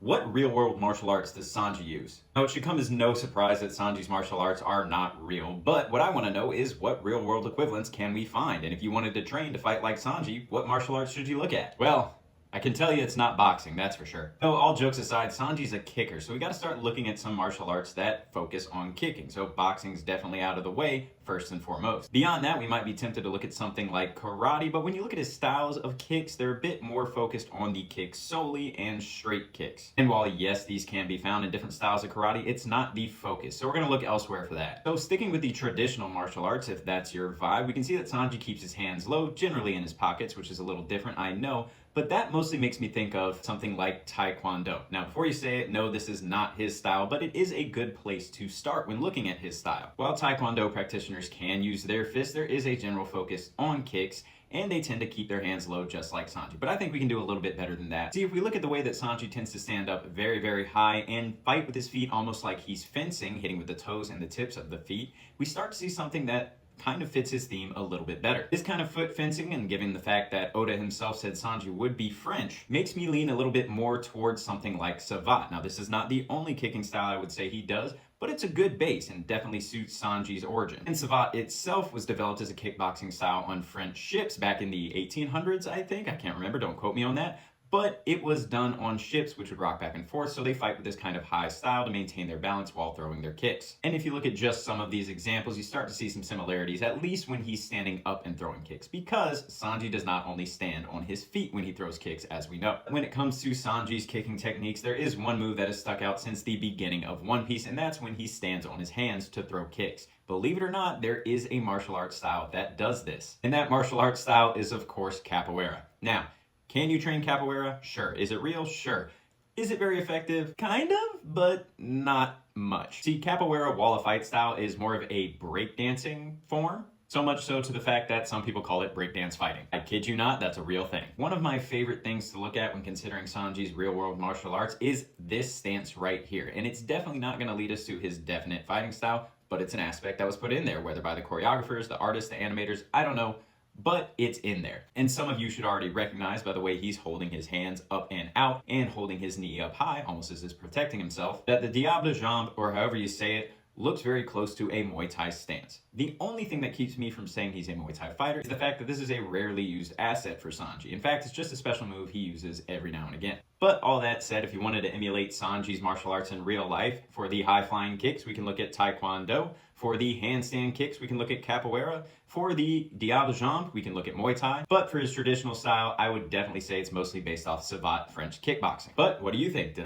What real-world martial arts does Sanji use? Now, it should come as no surprise that Sanji's martial arts are not real, but what I want to know is what real-world equivalents can we find? And if you wanted to train to fight like Sanji, what martial arts should you look at? Well, I can tell you it's not boxing, that's for sure. No, all jokes aside, Sanji's a kicker, so we gotta start looking at some martial arts that focus on kicking. So boxing's definitely out of the way, first and foremost. Beyond that, we might be tempted to look at something like karate, but when you look at his styles of kicks, they're a bit more focused on the kicks solely and straight kicks. And while yes, these can be found in different styles of karate, it's not the focus. So we're gonna look elsewhere for that. So sticking with the traditional martial arts, if that's your vibe, we can see that Sanji keeps his hands low, generally in his pockets, which is a little different, I know, but that mostly makes me think of something like Taekwondo. Now, before you say it, no, this is not his style, but it is a good place to start when looking at his style. While Taekwondo practitioners can use their fists, there is a general focus on kicks, and they tend to keep their hands low just like Sanji. But I think we can do a little bit better than that. See, if we look at the way that Sanji tends to stand up very, very high and fight with his feet almost like he's fencing, hitting with the toes and the tips of the feet, we start to see something that kind of fits his theme a little bit better. This kind of foot fencing, and given the fact that Oda himself said Sanji would be French, makes me lean a little bit more towards something like Savat. Now, this is not the only kicking style I would say he does, but it's a good base and definitely suits Sanji's origin. And Savat itself was developed as a kickboxing style on French ships back in the 1800s, I think. I can't remember, don't quote me on that. But it was done on ships which would rock back and forth, so they fight with this kind of high style to maintain their balance while throwing their kicks. And if you look at just some of these examples, you start to see some similarities, at least when he's standing up and throwing kicks, because Sanji does not only stand on his feet when he throws kicks, as we know. When it comes to Sanji's kicking techniques, there is one move that has stuck out since the beginning of One Piece, and that's when he stands on his hands to throw kicks. Believe it or not, there is a martial arts style that does this. And that martial arts style is, of course, capoeira. Now, can you train capoeira? Sure. Is it real? Sure. Is it very effective? Kind of, but not much. See, capoeira wall of fight style is more of a breakdancing form. So much so to the fact that some people call it breakdance fighting. I kid you not, that's a real thing. One of my favorite things to look at when considering Sanji's real-world martial arts is this stance right here. And it's definitely not going to lead us to his definite fighting style, but it's an aspect that was put in there, whether by the choreographers, the artists, the animators, I don't know. But it's in there. And some of you should already recognize by the way he's holding his hands up and out and holding his knee up high, almost as if protecting himself, that the Diablo J, or however you say it, looks very close to a Muay Thai stance. The only thing that keeps me from saying he's a Muay Thai fighter is the fact that this is a rarely used asset for Sanji. In fact, it's just a special move he uses every now and again. But all that said, if you wanted to emulate Sanji's martial arts in real life, for the high-flying kicks, we can look at Taekwondo. For the handstand kicks, we can look at capoeira. For the Diablo J, we can look at Muay Thai. But for his traditional style, I would definitely say it's mostly based off Savat French kickboxing. But what do you think?